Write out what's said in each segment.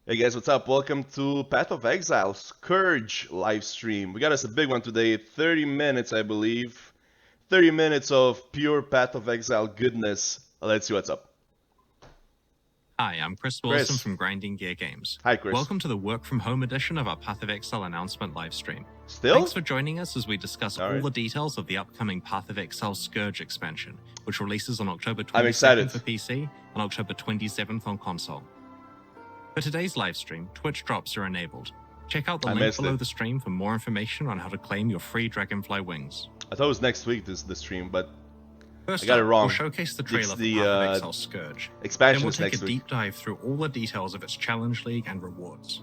Hey guys, what's up? Welcome to Path of Exile Scourge live stream. We got us a big one today, 30 minutes I believe. 30 minutes of pure Path of Exile goodness. Let's see what's up. Hi, I'm Chris Wilson from Grinding Gear Games. Hi Chris. Welcome to the work from home edition of our Path of Exile announcement live stream. Still? Thanks for joining us as we discuss all the details of the upcoming Path of Exile Scourge expansion, which releases on October 22nd for PC and October 27th on console. For today's live stream, Twitch drops are enabled. Check out the link below the stream for more information on how to claim your free Dragonfly wings. I thought it was next week, the stream, but First I got it wrong. We'll showcase the trailer for Path of Exile Scourge. Expansion then we'll is take next a deep dive through all the details of its challenge league and rewards.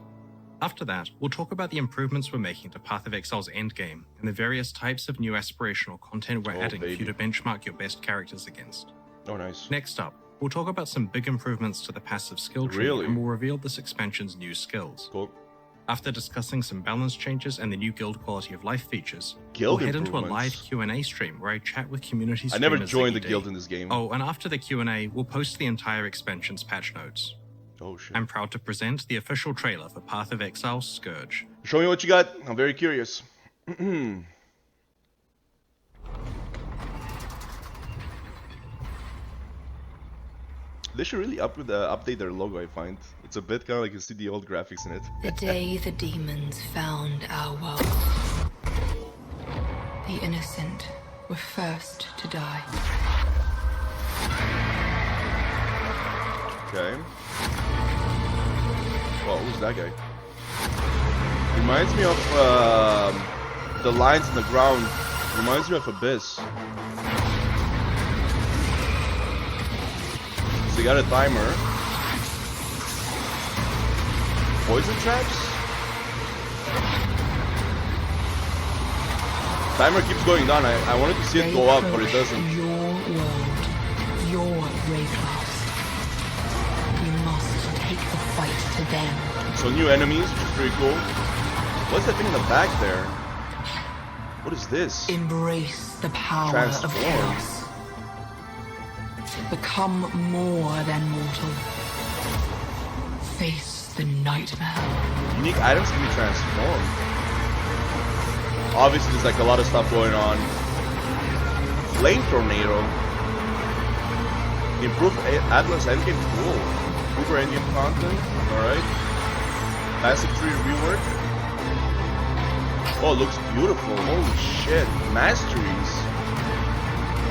After that, we'll talk about the improvements we're making to Path of Exile's endgame and the various types of new aspirational content we're adding for you to benchmark your best characters against. Oh, nice. Next up, we'll talk about some big improvements to the passive skill tree and we'll reveal this expansion's new skills. Cool. After discussing some balance changes and the new guild quality of life features, we'll head into a live Q&A stream where I chat with community streamers. I never joined the guild in this game. Oh, and after the Q&A, we'll post the entire expansion's patch notes. Oh shit. I'm proud to present the official trailer for Path of Exile Scourge. Show me what you got. I'm very curious. They should really update their logo, I find. It's a bit kind of like you see the old graphics in it. The day the demons found our world, the innocent were first to die. Okay. Well, who's that guy? Reminds me of the lines in the ground. Reminds me of Abyss. So you got a timer. Poison traps? Timer keeps going down. I wanted to see it go up, but it doesn't. Your world, your ray class. You must take the fight to them. So new enemies, which is pretty cool. What's that thing in the back there? What is this? Embrace the power of chaos. Become more than mortal. Face the nightmare. Unique items can be transformed. Obviously, there's like a lot of stuff going on. Flame Tornado. Improved Atlas endgame. Cool. Uber endgame content. Alright. Passive tree rework. Oh, it looks beautiful. Holy shit. Masteries.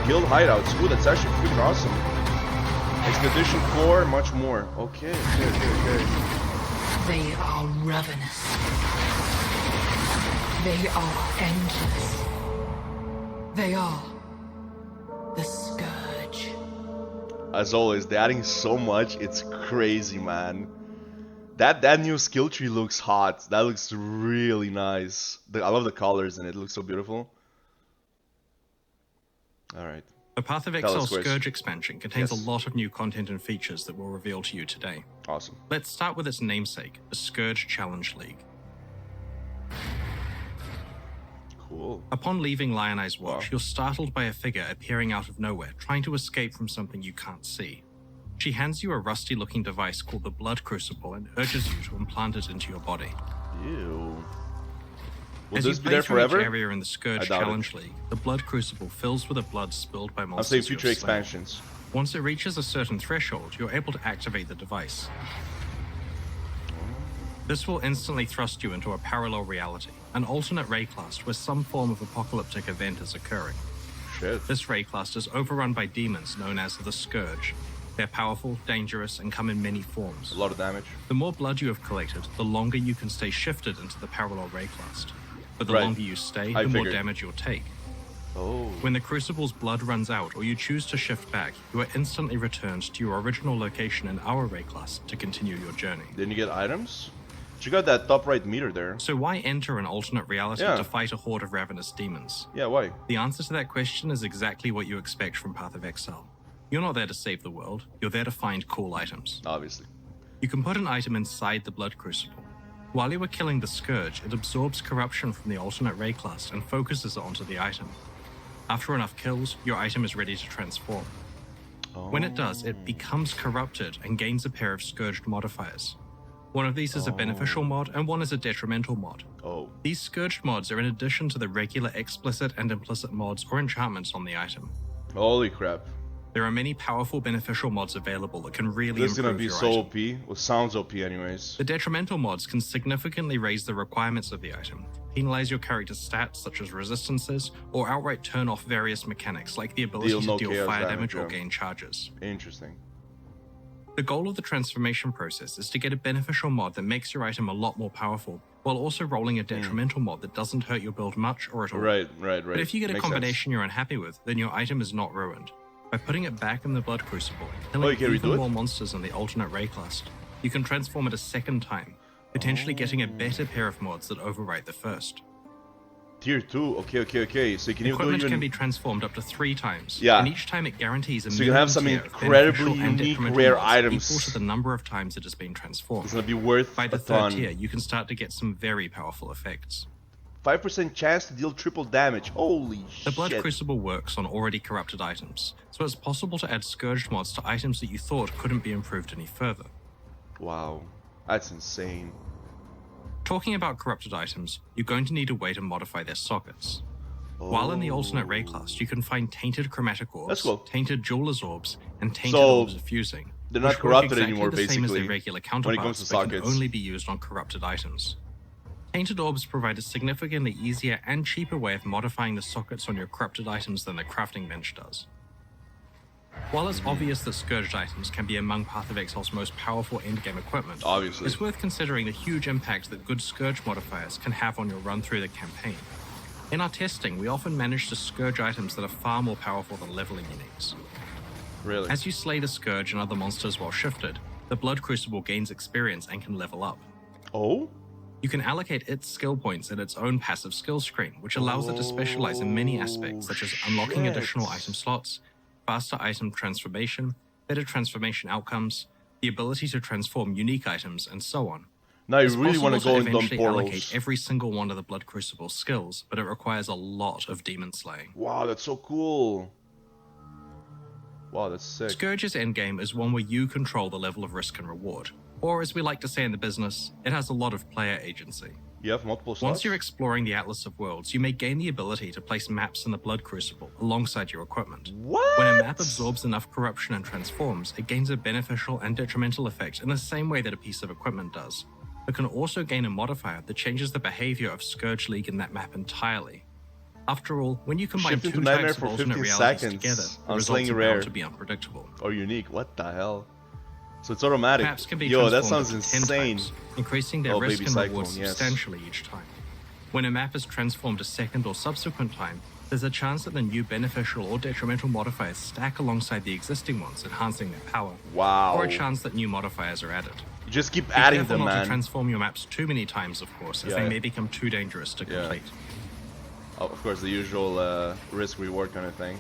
Guild hideouts. Ooh, that's actually freaking awesome. Expedition 4, much more. Okay. They are ravenous. They are endless. They are the Scourge. As always, they're adding so much. It's crazy, man. That new skill tree looks hot. That looks really nice. I love the colors in it. It looks so beautiful. Alright. The Path of Exile Scourge expansion contains a lot of new content and features that we'll reveal to you today. Awesome. Let's start with its namesake, the Scourge Challenge League. Cool. Upon leaving Lionized Watch, you're startled by a figure appearing out of nowhere, trying to escape from something you can't see. She hands you a rusty-looking device called the Blood Crucible and urges you to implant it into your body. Ew. Will As this you be there forever? Each area in the Scourge Challenge League, the Blood Crucible fills with the blood spilled by monsters. I'm saying future expansions. Once it reaches a certain threshold, you're able to activate the device. This will instantly thrust you into a parallel reality, an alternate ray class where some form of apocalyptic event is occurring. Shit. This ray class is overrun by demons known as the Scourge. They're powerful, dangerous, and come in many forms. A lot of damage. The more blood you have collected, the longer you can stay shifted into the parallel ray class. But the longer you stay, the more damage you'll take. Oh. When the Crucible's blood runs out or you choose to shift back, you are instantly returned to your original location in our ray class to continue your journey. Then you get items? You got that top right meter there. So why enter an alternate reality to fight a horde of ravenous demons? Yeah, why? The answer to that question is exactly what you expect from Path of Exile. You're not there to save the world, you're there to find cool items. Obviously. You can put an item inside the Blood Crucible. While you are killing the Scourge, it absorbs corruption from the alternate ray class and focuses it onto the item. After enough kills, your item is ready to transform. When it does, it becomes corrupted and gains a pair of Scourged modifiers. One of these is a beneficial mod, and one is a detrimental mod. These Scourge mods are in addition to the regular explicit and implicit mods or enchantments on the item. Holy crap. There are many powerful beneficial mods available that can really improve your item. This is gonna be so OP. Well, sounds OP anyways. The detrimental mods can significantly raise the requirements of the item, penalize your character's stats such as resistances, or outright turn off various mechanics like the ability to deal fire damage or gain charges. Interesting. The goal of the transformation process is to get a beneficial mod that makes your item a lot more powerful, while also rolling a detrimental mod that doesn't hurt your build much or at all. Right. But if you get a combination you're unhappy with, then your item is not ruined. By putting it back in the Blood Crucible and killing even more monsters in the alternate Rayclast, you can transform it a second time, potentially getting a better pair of mods that overwrite the first. Tier 2, okay. So you can Equipment can be transformed up to 3 times, yeah. And each time it guarantees a so you can have some incredibly unique rare items equal to the number of times it has been transformed. It's gonna be worth By the third tier, you can start to get some very powerful effects. 5% chance to deal triple damage. Holy shit. The Blood Crucible works on already corrupted items, so it's possible to add Scourge mods to items that you thought couldn't be improved any further. Wow, that's insane. Talking about corrupted items, you're going to need a way to modify their sockets. While in the alternate Rayclast, you can find tainted chromatic orbs, tainted jeweler's orbs, and tainted orbs of fusing. They're not corrupted anymore, the same as basically, their regular counterparts, when it comes to but sockets. can only be used on corrupted items. Tainted orbs provide a significantly easier and cheaper way of modifying the sockets on your corrupted items than the crafting bench does. While it's obvious that Scourged items can be among Path of Exile's most powerful endgame equipment, it's worth considering the huge impact that good Scourge modifiers can have on your run through the campaign. In our testing, we often manage to Scourge items that are far more powerful than leveling uniques. Really? As you slay the Scourge and other monsters while shifted, the Blood Crucible gains experience and can level up. You can allocate its skill points in its own passive skill screen, which allows it to specialize in many aspects, such as unlocking additional item slots, faster item transformation, better transformation outcomes, the ability to transform unique items, and so on. Now you really want to go in eventually them portals. Allocate every single one of the Blood Crucible skills, but it requires a lot of demon slaying. Wow, that's so cool. Wow, that's sick. Scourge's endgame is one where you control the level of risk and reward. Or, as we like to say in the business, it has a lot of player agency. You have multiple slots? Once you're exploring the Atlas of Worlds, you may gain the ability to place maps in the Blood Crucible alongside your equipment. What? When a map absorbs enough corruption and transforms, it gains a beneficial and detrimental effect in the same way that a piece of equipment does, but can also gain a modifier that changes the behavior of Scourge League in that map entirely. After all, when you combine two types of alternate realities together, the results are bound to be unpredictable. Or unique, what the hell? So it's automatic. Maps can be Yo, that transformed sounds 10 insane. times, increasing their risk and reward substantially each time. When a map is transformed a second or subsequent time, there's a chance that the new beneficial or detrimental modifiers stack alongside the existing ones, enhancing their power. Wow. Or a chance that new modifiers are added. You just keep adding them, man. Be careful not to transform your maps too many times, of course, as they may become too dangerous to complete. Oh, of course, the usual risk-reward kind of thing.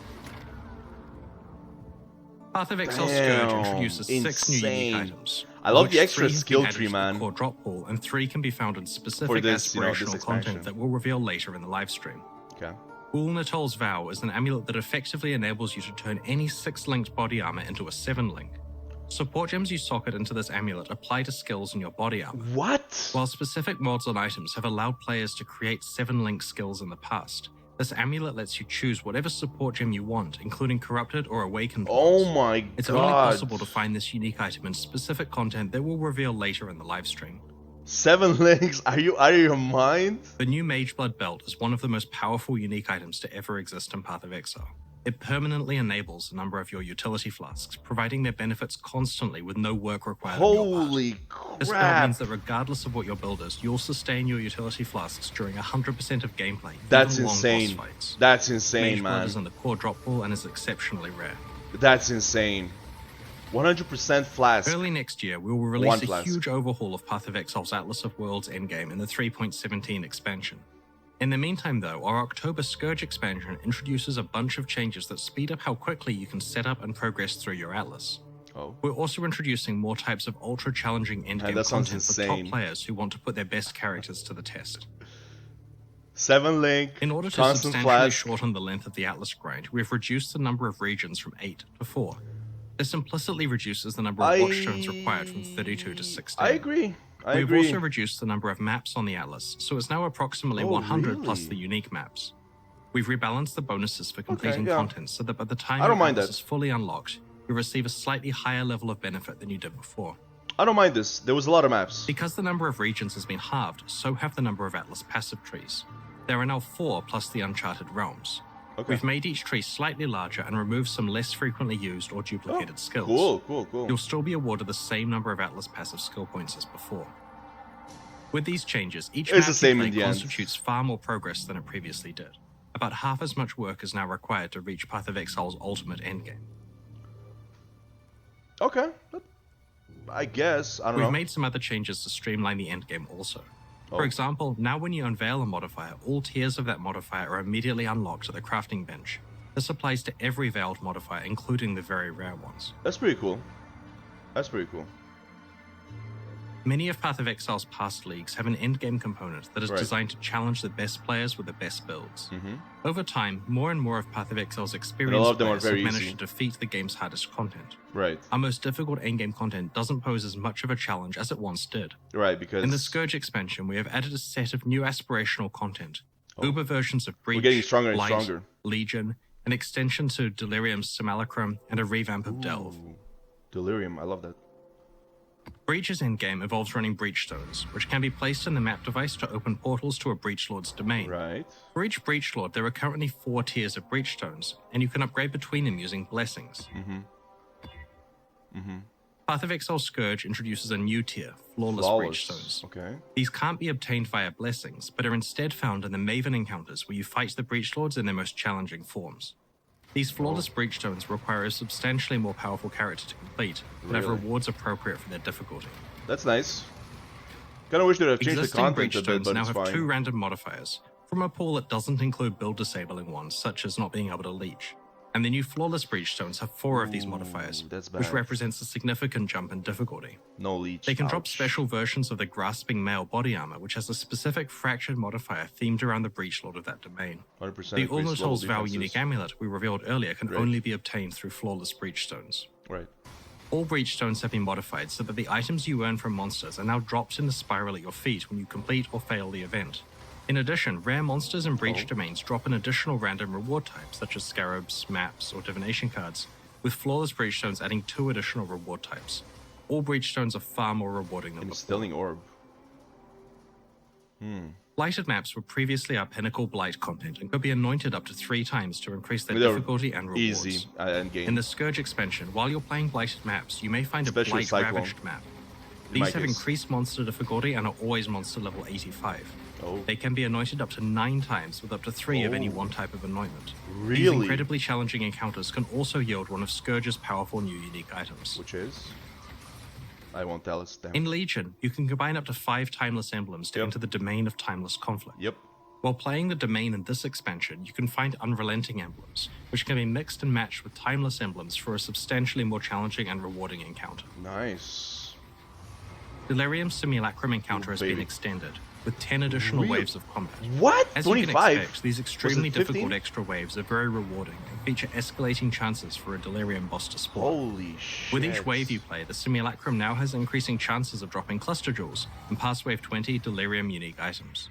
Path of Exile Scourge introduces 6 new unique items. I love the extra skill tree, man. Core drop pool, and 3 can be found in specific aspirational content that we'll reveal later in the livestream. Okay. Ul Natal's Vow is an amulet that effectively enables you to turn any 6-linked body armor into a 7-link. Support gems you socket into this amulet apply to skills in your body armor. What? While specific mods on items have allowed players to create 7-link skills in the past, this amulet lets you choose whatever support gem you want, including corrupted or awakened ones. Oh my god. It's only possible to find this unique item in specific content that we'll reveal later in the livestream. 7 links? Are you out of your mind? The new Mageblood belt is one of the most powerful unique items to ever exist in Path of Exile. It permanently enables a number of your utility flasks, providing their benefits constantly with no work required on your part. Holy crap! This belt means that regardless of what your build is, you'll sustain your utility flasks during 100% of gameplay. That's even insane. Long boss fights. That's insane, Mageblood man. is in the core drop pool and is exceptionally rare. That's insane. 100% flask. Early next year, we will release a huge overhaul of Path of Exile's Atlas of Worlds endgame in the 3.17 expansion. In the meantime, though, our October Scourge expansion introduces a bunch of changes that speed up how quickly you can set up and progress through your Atlas. We're also introducing more types of ultra-challenging endgame content for top players who want to put their best characters to the test. 7 link, in order to substantially shorten the length of the Atlas grind, we've reduced the number of regions from 8 to 4. This implicitly reduces the number of watchstones required from 32 to 16. I agree. I We've agree. also reduced the number of maps on the Atlas, so it's now approximately 100 plus the unique maps. We've rebalanced the bonuses for completing content so that by the time your Atlas is fully unlocked, you'll receive a slightly higher level of benefit than you did before. I don't mind this. There was a lot of maps. Because the number of regions has been halved, so have the number of Atlas passive trees. There are now 4 plus the Uncharted Realms. We've made each tree slightly larger and removed some less frequently used or duplicated skills. Cool. You'll still be awarded the same number of Atlas passive skill points as before. With these changes, each map you play constitutes far more progress than it previously did. About half as much work is now required to reach Path of Exile's ultimate endgame. Okay. I guess. I don't know. We've made some other changes to streamline the endgame also. For example, now when you unveil a modifier, all tiers of that modifier are immediately unlocked at the crafting bench. This applies to every veiled modifier, including the very rare ones. That's pretty cool. Many of Path of Exile's past leagues have an endgame component that is designed to challenge the best players with the best builds. Over time, more and more of Path of Exile's experienced players have managed to defeat the game's hardest content. Our most difficult endgame content doesn't pose as much of a challenge as it once did. Because in the Scourge expansion, we have added a set of new aspirational content. Uber versions of Breach, we're getting stronger and Light, stronger. Legion, an extension to Delirium's Simulacrum, and a revamp of Delve. Delirium, I love that. Breach's endgame involves running Breach Stones, which can be placed in the map device to open portals to a Breach Lord's domain. For each Breach Lord, there are currently 4 tiers of Breach Stones, and you can upgrade between them using blessings. Path of Exile Scourge introduces a new tier, Flawless Breach Stones. These can't be obtained via blessings, but are instead found in the Maven encounters where you fight the Breach Lords in their most challenging forms. These Flawless Breach Stones require a substantially more powerful character to complete, but have rewards appropriate for their difficulty. That's nice. Kinda wish they'd have changed the content Breach a bit, Stones but now it's have fine. 2 random modifiers, from a pool that doesn't include build disabling ones, such as not being able to leech. And the new Flawless Breach Stones have 4 of these modifiers, which represents a significant jump in difficulty. No leech. They can drop special versions of the Grasping Male body armor, which has a specific fractured modifier themed around the Breach Lord of that domain. 100% The Almost Holds Vow unique amulet we revealed earlier can only be obtained through Flawless Breach Stones. All Breach Stones have been modified so that the items you earn from monsters are now dropped in the spiral at your feet when you complete or fail the event. In addition, rare monsters and breach domains drop an additional random reward types, such as scarabs, maps, or divination cards, with Flawless Breach Stones adding 2 additional reward types. All Breach Stones are far more rewarding than Instilling Orb. Blighted maps were previously our pinnacle Blight content and could be anointed up to 3 times to increase their difficulty and rewards. Easy endgame. In the Scourge expansion, while you're playing Blighted maps, you may find a Blight Ravaged map. These have increased monster difficulty and are always monster level 85. They can be anointed up to 9 times with up to 3 of any one type of anointment. These incredibly challenging encounters can also yield one of Scourge's powerful new unique items. Which is? I won't tell us. Damn. In Legion, you can combine up to 5 timeless emblems to enter the domain of timeless conflict. While playing the domain in this expansion, you can find unrelenting emblems, which can be mixed and matched with timeless emblems for a substantially more challenging and rewarding encounter. Nice. Delirium's Simulacrum encounter has been extended, with 10 additional waves of combat. What? As 25? you can expect, these extremely difficult extra waves are very rewarding and feature escalating chances for a Delirium boss to spawn. Holy shit. With each wave you play, the Simulacrum now has increasing chances of dropping Cluster Jewels and past wave 20 Delirium unique items.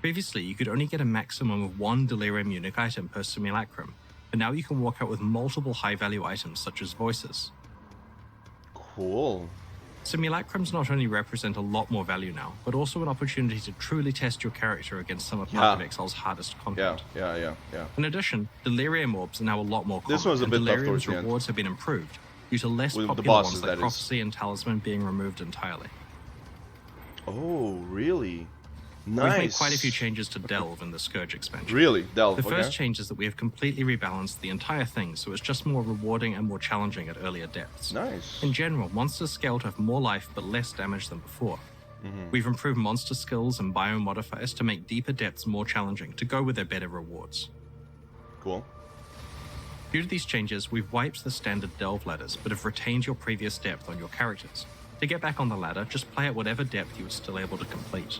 Previously, you could only get a maximum of 1 Delirium unique item per Simulacrum, but now you can walk out with multiple high-value items such as Voices. Cool. Simulacrums not only represent a lot more value now, but also an opportunity to truly test your character against some of Path of Exile's hardest content. In addition, Delirium Orbs are now a lot more common, this one's a bit Delirium's tough rewards have been improved, due to less with popular ones like Prophecy and Talisman being removed entirely. Oh, really? Nice. We've made quite a few changes to Delve in the Scourge expansion. Really? Delve, The first change is that we have completely rebalanced the entire thing so it's just more rewarding and more challenging at earlier depths. Nice. In general, monsters scale to have more life but less damage than before. We've improved monster skills and bio modifiers to make deeper depths more challenging to go with their better rewards. Cool. Due to these changes, we've wiped the standard Delve ladders but have retained your previous depth on your characters. To get back on the ladder, just play at whatever depth you were still able to complete.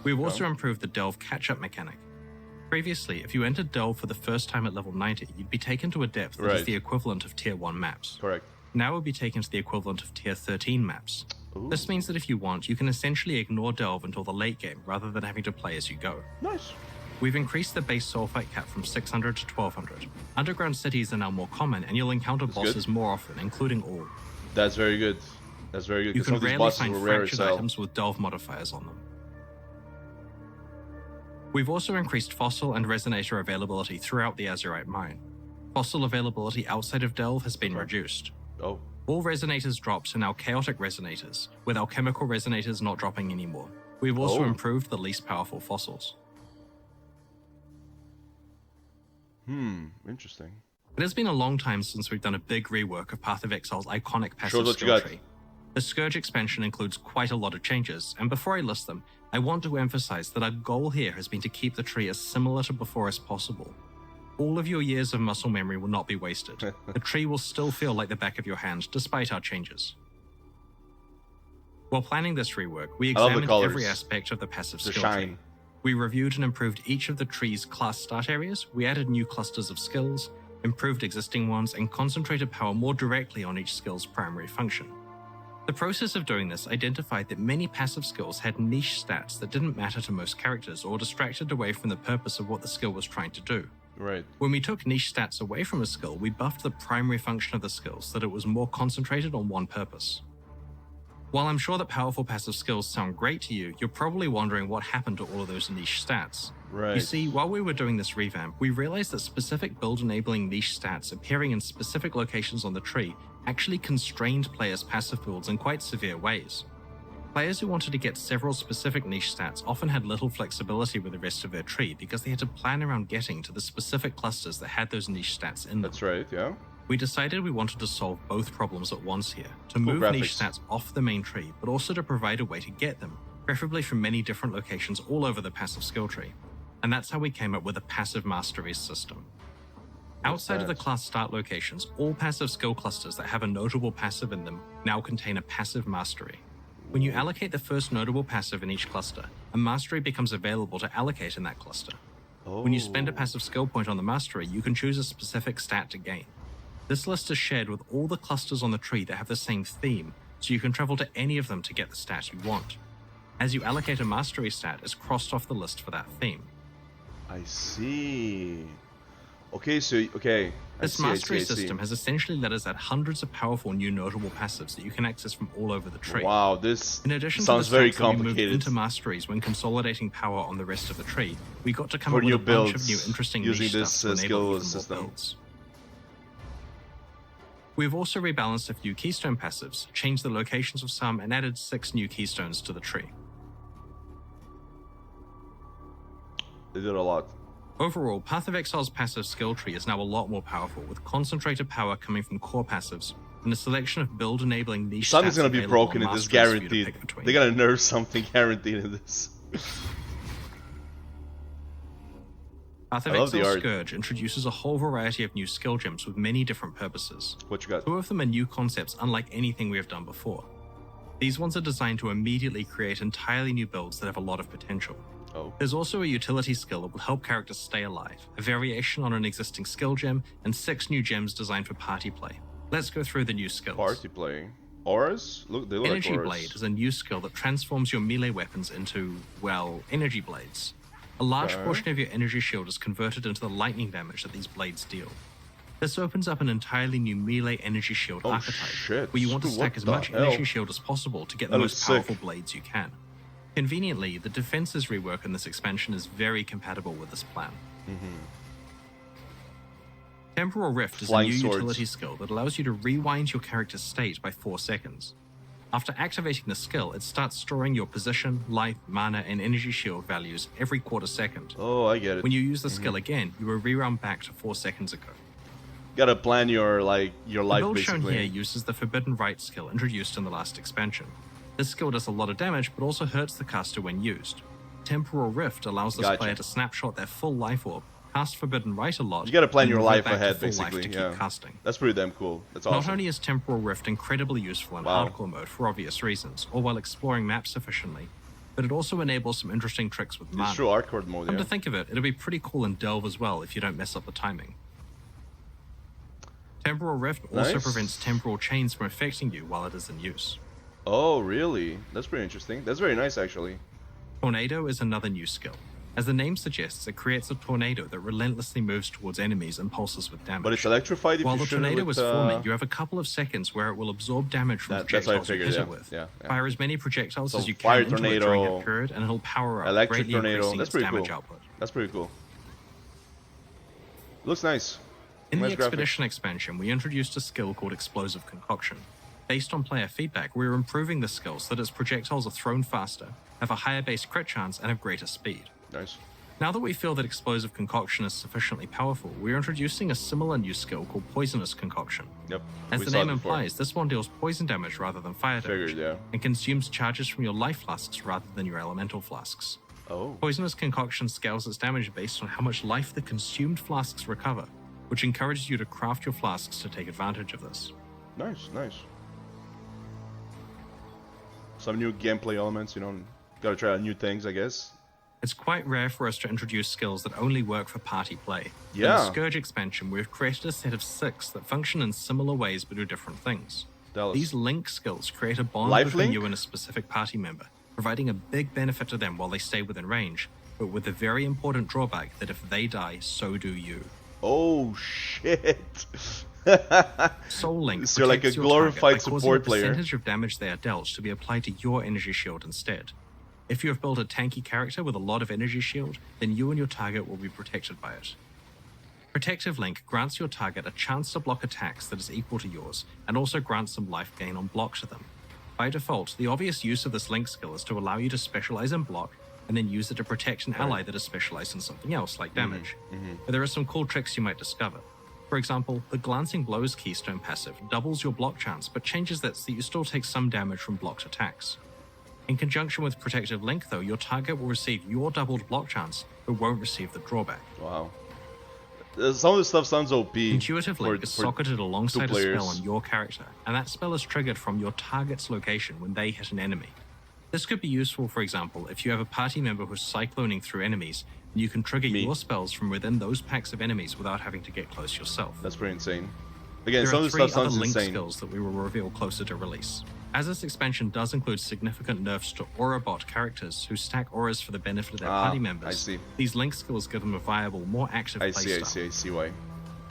We've also improved the Delve catch-up mechanic. Previously, if you entered Delve for the first time at level 90, you'd be taken to a depth that is the equivalent of Tier 1 maps. Correct. Now we'll be taken to the equivalent of Tier 13 maps. Ooh. This means that if you want, you can essentially ignore Delve until the late game rather than having to play as you go. Nice. We've increased the base sulfite cap from 600 to 1200. Underground cities are now more common, and you'll encounter bosses more often, including all. That's very good. That's very good. You can some of these rarely bosses find were rare fractured items with Delve modifiers on them. We've also increased fossil and resonator availability throughout the Azurite mine. Fossil availability outside of Delve has been reduced. Oh. All resonators drops are now chaotic resonators, with alchemical resonators not dropping anymore. We've also improved the least powerful fossils. Interesting. It has been a long time since we've done a big rework of Path of Exile's iconic passive skill tree. The Scourge expansion includes quite a lot of changes, and before I list them, I want to emphasize that our goal here has been to keep the tree as similar to before as possible. All of your years of muscle memory will not be wasted. The tree will still feel like the back of your hand, despite our changes. While planning this rework, we examined every aspect of the passive skill tree. We reviewed and improved each of the tree's class start areas, we added new clusters of skills, improved existing ones, and concentrated power more directly on each skill's primary function. The process of doing this identified that many passive skills had niche stats that didn't matter to most characters or distracted away from the purpose of what the skill was trying to do. Right. When we took niche stats away from a skill, we buffed the primary function of the skill so that it was more concentrated on one purpose. While I'm sure that powerful passive skills sound great to you, you're probably wondering what happened to all of those niche stats. Right. You see, while we were doing this revamp, we realized that specific build-enabling niche stats appearing in specific locations on the tree actually constrained players' passive builds in quite severe ways. Players who wanted to get several specific niche stats often had little flexibility with the rest of their tree because they had to plan around getting to the specific clusters that had those niche stats in them. That's right, yeah. We decided we wanted to solve both problems at once here, to move niche stats off the main tree, but also to provide a way to get them, preferably from many different locations all over the passive skill tree. And that's how we came up with a passive masteries system. Outside of the class start locations, all passive skill clusters that have a notable passive in them now contain a passive mastery. When you allocate the first notable passive in each cluster, a mastery becomes available to allocate in that cluster. When you spend a passive skill point on the mastery, you can choose a specific stat to gain. This list is shared with all the clusters on the tree that have the same theme, so you can travel to any of them to get the stat you want. As you allocate a mastery stat, it's crossed off the list for that theme. I see. Okay, This mastery system has essentially let us add hundreds of powerful new notable passives that you can access from all over the tree. Wow, this in addition sounds to the very stats that we complicated. moved into masteries when consolidating power on the rest of the tree, we got to come up with a bunch of new interesting niche stuff to enable even more builds. We've also rebalanced a few keystone passives, changed the locations of some, and added 6 new keystones to the tree. They did a lot. Overall, Path of Exile's passive skill tree is now a lot more powerful, with concentrated power coming from core passives, and a selection of build-enabling niche Something's stats gonna be broken in this, guaranteed. They're gonna nerf something guaranteed in this. Path of Exile Scourge introduces a whole variety of new skill gems with many different purposes. What you got? 2 of them are new concepts unlike anything we have done before. These ones are designed to immediately create entirely new builds that have a lot of potential. There's also a utility skill that will help characters stay alive, a variation on an existing skill gem, and 6 new gems designed for party play. Let's go through the new skills. Party play. Auras? Look, they look Energy like auras. Blade is a new skill that transforms your melee weapons into, well, energy blades. A large portion of your energy shield is converted into the lightning damage that these blades deal. This opens up an entirely new melee energy shield archetype, where you want to stack as much energy shield as possible to get the most powerful blades you can. Conveniently, the defenses rework in this expansion is very compatible with this plan. Temporal Rift is a new utility skill that allows you to rewind your character's state by 4 seconds. After activating the skill, it starts storing your position, life, mana, and energy shield values every quarter second. Oh, I get it. When you use the skill again, you will rerun back to 4 seconds ago. Gotta plan your life, the build basically. shown here uses the Forbidden Right skill introduced in the last expansion. This skill does a lot of damage, but also hurts the caster when used. Temporal Rift allows this player to snapshot their full life orb, cast Forbidden Right a lot. You gotta plan your life back ahead, to full basically. life to keep casting. That's pretty damn cool. That's awesome. Not only is Temporal Rift incredibly useful in hardcore mode for obvious reasons, or while exploring maps efficiently, but it also enables some interesting tricks with mana. It's true hardcore mode, Come to think of it, it'll be pretty cool in Delve as well if you don't mess up the timing. Temporal Rift also prevents temporal chains from affecting you while it is in use. Oh, really? That's pretty interesting. That's very nice, actually. Tornado is another new skill. As the name suggests, it creates a tornado that relentlessly moves towards enemies and pulses with damage. But it's electrified if While you the shoot it tornado with, is forming, you have a couple of seconds where it will absorb damage from projectiles you hit it with. Yeah. Fire as many projectiles as you fire can into it during that period, and it'll power up, electric greatly tornado. increasing That's its pretty damage cool. output. That's pretty cool. Looks nice. In nice the Expedition expansion, we introduced a skill called Explosive Concoction. Based on player feedback, we're improving the skill so that its projectiles are thrown faster, have a higher base crit chance, and have greater speed. Nice. Now that we feel that Explosive Concoction is sufficiently powerful, we're introducing a similar new skill called Poisonous Concoction. Yep. As the name implies, this one deals poison damage rather than fire damage, and consumes charges from your life flasks rather than your elemental flasks. Oh. Poisonous Concoction scales its damage based on how much life the consumed flasks recover, which encourages you to craft your flasks to take advantage of this. Nice, nice. Some new gameplay elements, you know, gotta try out new things, I guess. It's quite rare for us to introduce skills that only work for party play. Yeah. In the Scourge expansion, we've created a set of 6 that function in similar ways but do different things. These link skills create a bond between you and a specific party member, providing a big benefit to them while they stay within range, but with the very important drawback that if they die, so do you. Oh shit! Soul Link so you're like a glorified support player. A percentage of damage they are dealt to be applied to your energy shield instead. If you have built a tanky character with a lot of energy shield, then you and your target will be protected by it. Protective Link grants your target a chance to block attacks that is equal to yours, and also grants some life gain on block to them. By default, the obvious use of this Link skill is to allow you to specialize in block, and then use it to protect an ally that is specialized in something else, like damage. But there are some cool tricks you might discover. For example, the Glancing Blows keystone passive doubles your block chance, but changes that so that you still take some damage from blocked attacks. In conjunction with Protective Link, though, your target will receive your doubled block chance, but won't receive the drawback. Wow. Some of this stuff sounds OP. Intuitive Link is socketed alongside a spell on your character, and that spell is triggered from your target's location when they hit an enemy. This could be useful, for example, if you have a party member who's cycloning through enemies, and you can trigger your spells from within those packs of enemies without having to get close yourself. That's pretty insane. Again, some of this stuff sounds Link insane. skills that we will reveal closer to release. As this expansion does include significant nerfs to Aura bot characters who stack auras for the benefit of their party members, these Link skills give them a viable, more active playstyle. I see why.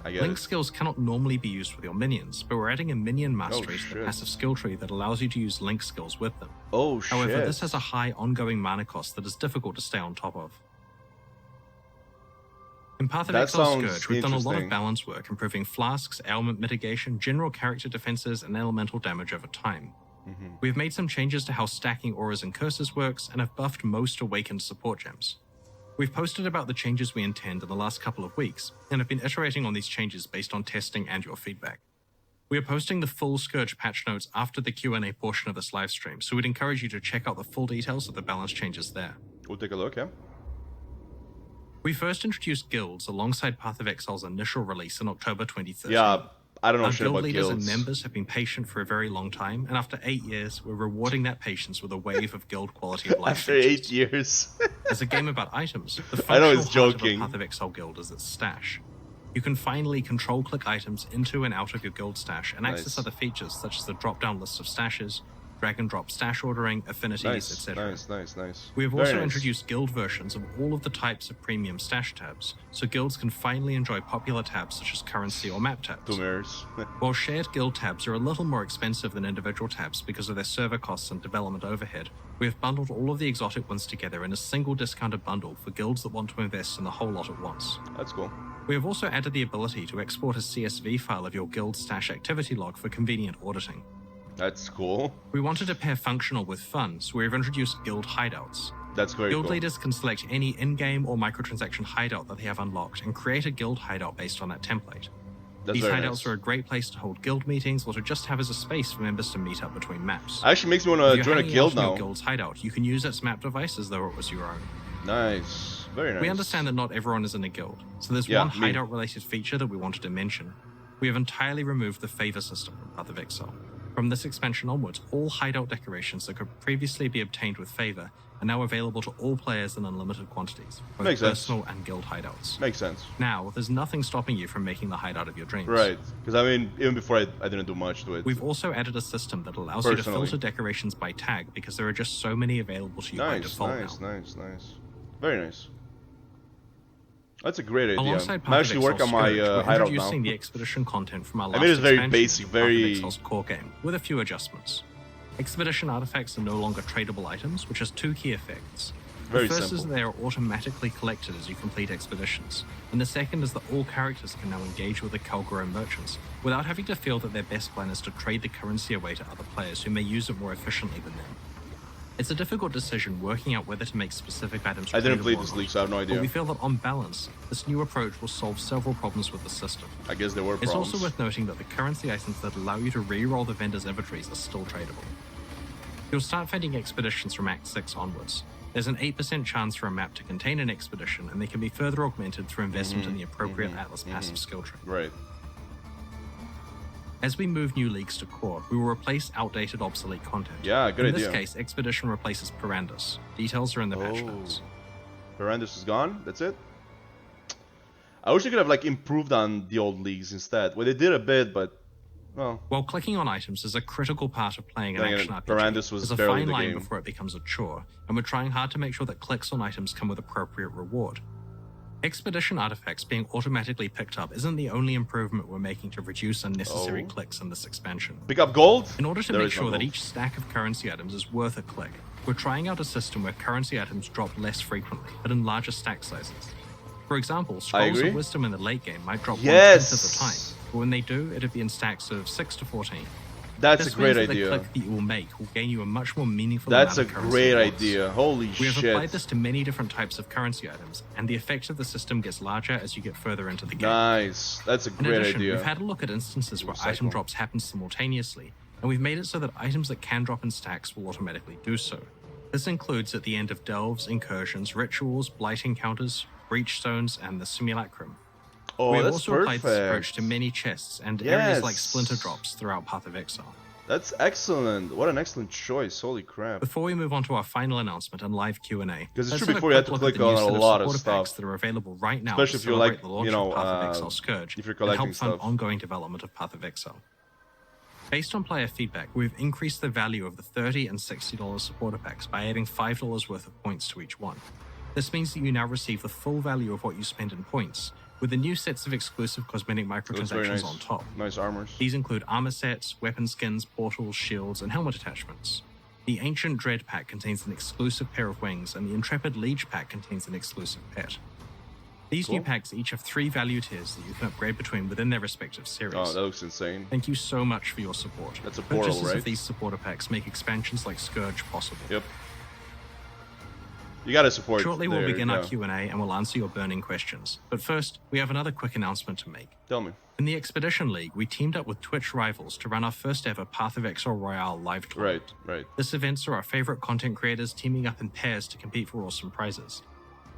Link skills cannot normally be used with your minions, but we're adding a minion mastery to the passive skill tree that allows you to use Link skills with them. Oh shit. However, this has a high ongoing mana cost that is difficult to stay on top of. In Path of Exile Scourge, we've done a lot of balance work, improving flasks, ailment mitigation, general character defenses, and elemental damage over time. We've made some changes to how stacking auras and curses works, and have buffed most awakened support gems. We've posted about the changes we intend in the last couple of weeks, and have been iterating on these changes based on testing and your feedback. We are posting the full Scourge patch notes after the Q&A portion of this livestream, so we'd encourage you to check out the full details of the balance changes there. We'll take a look, yeah? We first introduced guilds alongside Path of Exile's initial release in October 2013. Yeah, I don't know shit about guild leaders guilds. and members have been patient for a very long time, and after 8 years, we're rewarding that patience with a wave of guild quality of life After 8 years. As a game about items, the I know functional it's heart of joking. a Path of Exile guild is its stash. You can finally control-click items into and out of your guild stash, and access other features such as the drop-down list of stashes, drag-and-drop stash ordering, affinities, etc. Nice. We have also introduced guild versions of all of the types of premium stash tabs, so guilds can finally enjoy popular tabs such as currency or map tabs. While shared guild tabs are a little more expensive than individual tabs because of their server costs and development overhead, we have bundled all of the exotic ones together in a single discounted bundle for guilds that want to invest in the whole lot at once. That's cool. We have also added the ability to export a CSV file of your guild stash activity log for convenient auditing. That's cool. We wanted to pair functional with fun, so we've introduced guild hideouts. That's very cool. Guild leaders can select any in-game or microtransaction hideout that they have unlocked and create a guild hideout based on that template. These hideouts are a great place to hold guild meetings or to just have as a space for members to meet up between maps. Actually makes me want to join a guild now. Your guild's hideout, you can use its map device as though it was your own. Nice. Very nice. We understand that not everyone is in a guild, so there's one hideout-related feature that we wanted to mention. We have entirely removed the favor system from Path of Exile. From this expansion onwards, all hideout decorations that could previously be obtained with favor are now available to all players in unlimited quantities, both personal and guild hideouts. Makes sense. Now, there's nothing stopping you from making the hideout of your dreams. Right, because I mean, even before I didn't do much to it. We've also added a system that allows you to filter decorations by tag because there are just so many available to you by default now. Nice. Very nice. That's a great idea. Alongside I'm actually working on my hideout now. Introducing the expedition content from our last it's very expansion basic, very Exile's core game, with a few adjustments. Expedition artifacts are no longer tradable items, which has two key effects. Very the first simple. is that they are automatically collected as you complete expeditions, and the second is that all characters can now engage with the Calgaro merchants without having to feel that their best plan is to trade the currency away to other players who may use it more efficiently than them. It's a difficult decision working out whether to make specific items. I didn't play this league, so I have no idea. But we feel that on balance, this new approach will solve several problems with the system. I guess there were problems. It's also worth noting that the currency items that allow you to re-roll the vendor's inventories are still tradable. You'll start finding expeditions from Act 6 onwards. There's an 8% chance for a map to contain an expedition, and they can be further augmented through investment in the appropriate Atlas passive skill tree. Right. As we move new leagues to core, we will replace outdated, obsolete content. Yeah, good idea. In this case, Expedition replaces Perandus. Details are in the patch notes. Perandus is gone? That's it? I wish they could have like improved on the old leagues instead. Well, they did a bit, but well. While clicking on items is a critical part of playing an action RPG, Perandus was there's a barely fine the line game. before it becomes a chore, and we're trying hard to make sure that clicks on items come with appropriate reward. Expedition artifacts being automatically picked up isn't the only improvement we're making to reduce unnecessary clicks in this expansion. Pick up gold? In order to make sure that each stack of currency items is worth a click, we're trying out a system where currency items drop less frequently, but in larger stack sizes. For example, Scrolls of Wisdom in the late game might drop 1/10 at a time, but when they do, it'll be in stacks of 6 to 14. That's a great idea. The click that you will make will gain you a much more meaningful That's amount a of currency great rewards. idea. Holy shit. We have applied this to many different types of currency items, and the effect of the system gets larger as you get further into the game. Nice. That's a great In addition, idea. we've had a look at instances where item drops happen simultaneously, and we've made it so that items that can drop in stacks will automatically do so. This includes at the end of delves, incursions, rituals, blight encounters, breach zones, and the simulacrum. Oh, we have that's also applied this approach to many chests and areas like splinter drops throughout Path of Exile. That's excellent. What an excellent choice. Holy crap. Before we move on to our final announcement and live Q&A, because it's true, before you had to click on a lot of stuff that are available right now, especially if you like, the launch of Path of Exile Scourge, if you're collecting and help fund ongoing development of Path of Exile. Based on player feedback, we've increased the value of the $30 and $60 supporter packs by adding $5 worth of points to each one. This means that you now receive the full value of what you spend in points, with the new sets of exclusive cosmetic microtransactions on top. Nice armors. These include armor sets, weapon skins, portals, shields, and helmet attachments. The Ancient Dread pack contains an exclusive pair of wings, and the Intrepid Liege pack contains an exclusive pet. These new packs each have 3 value tiers that you can upgrade between within their respective series. Oh, that looks insane. Thank you so much for your support. That's a portal, Purchases right? of these supporter packs make expansions like Scourge possible. Yep. You gotta support. Shortly we'll begin our Q&A and we'll answer your burning questions. But first, we have another quick announcement to make. Tell me. In the Expedition League, we teamed up with Twitch rivals to run our first ever Path of Exile Royale live tournament. Right. This event saw our favorite content creators teaming up in pairs to compete for awesome prizes.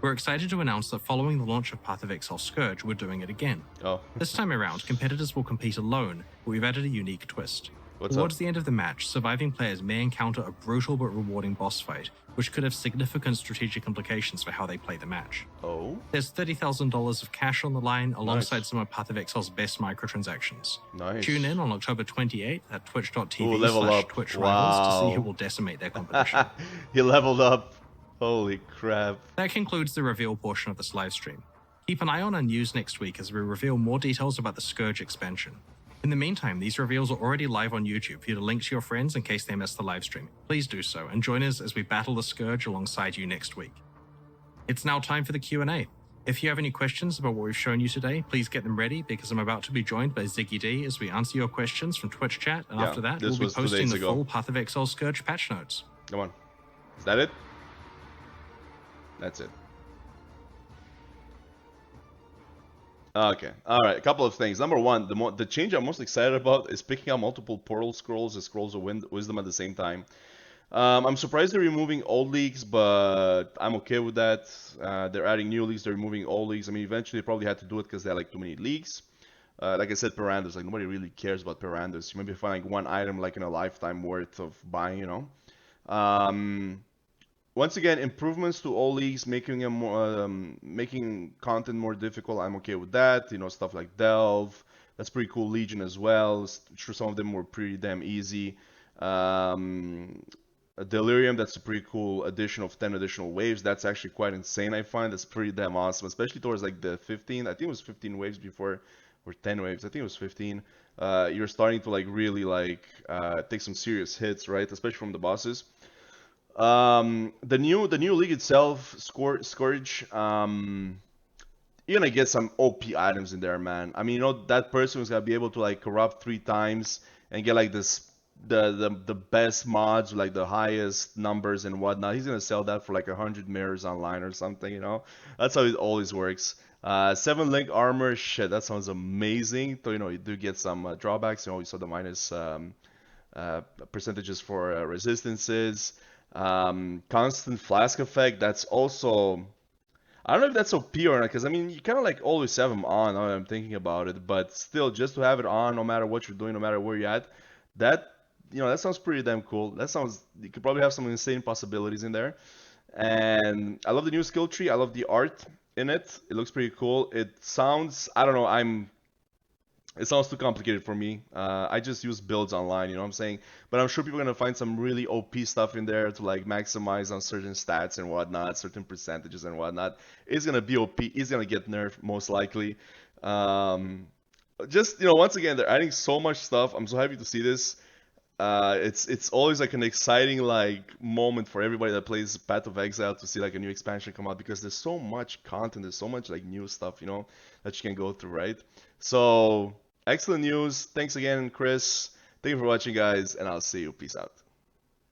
We're excited to announce that following the launch of Path of Exile Scourge, we're doing it again. Oh. This time around, competitors will compete alone, but we've added a unique twist. Towards the end of the match, surviving players may encounter a brutal but rewarding boss fight, which could have significant strategic implications for how they play the match. Oh? There's $30,000 of cash on the line, alongside some of Path of Exile's best microtransactions. Nice. Tune in on October 28th at twitch.tv/TwitchRivals to see who will decimate their competition. He leveled up. Holy crap. That concludes the reveal portion of this livestream. Keep an eye on our news next week as we reveal more details about the Scourge expansion. In the meantime, these reveals are already live on YouTube for you to link to your friends in case they missed the livestream. Please do so, and join us as we battle the Scourge alongside you next week. It's now time for the Q&A. If you have any questions about what we've shown you today, please get them ready because I'm about to be joined by Ziggy D as we answer your questions from Twitch chat, and after that, we'll be posting the full Path of Exile Scourge patch notes. Come on. Is that it? That's it. Okay, alright, a couple of things. Number one, the change I'm most excited about is picking up multiple portal scrolls and scrolls of wisdom at the same time. I'm surprised they're removing old leagues, but I'm okay with that. They're adding new leagues, they're removing old leagues. I mean, eventually they probably had to do it because they had like too many leagues. Like I said, Pirandas, like nobody really cares about Pirandas. You maybe find like one item like in a lifetime worth of buying, you know. Once again, improvements to all leagues, making them more, making content more difficult. I'm okay with that. You know, stuff like Delve, that's pretty cool. Legion as well. Sure, some of them were pretty damn easy. Delirium, that's a pretty cool addition of 10 additional waves. That's actually quite insane, I find. That's pretty damn awesome, especially towards like the 15. I think it was 15 waves before, or 10 waves. I think it was 15. You're starting to like really like take some serious hits, right? Especially from the bosses. The new league itself, Scourge, you're gonna get some OP items in there, man. I mean, you know, that person who's gonna be able to like corrupt 3 times and get like this the best mods, like the highest numbers and whatnot. He's gonna sell that for like 100 mirrors online or something, you know. That's how it always works. 7 link armor, shit, that sounds amazing. So, you know, you do get some drawbacks. You know, you saw the minus percentages for resistances. Constant flask effect, that's also, I don't know if that's OP or not, because I mean, you kind of like always have them on, now that I'm thinking about it, but still, just to have it on no matter what you're doing, no matter where you're at, that, you know, that sounds pretty damn cool. That sounds, you could probably have some insane possibilities in there. And I love the new skill tree, I love the art in it, it looks pretty cool. It sounds, I don't know, it sounds too complicated for me. I just use builds online, you know what I'm saying? But I'm sure people are gonna find some really OP stuff in there to like maximize on certain stats and whatnot, certain percentages and whatnot. It's gonna be OP. It's gonna get nerfed most likely. Um, just, you know, once again, they're adding so much stuff. I'm so happy to see this. It's always like an exciting like moment for everybody that plays Path of Exile to see like a new expansion come out, because there's so much content, there's so much like new stuff, you know, that you can go through, right? So excellent news. Thanks again, Chris. Thank you for watching, guys, and I'll see you. Peace out.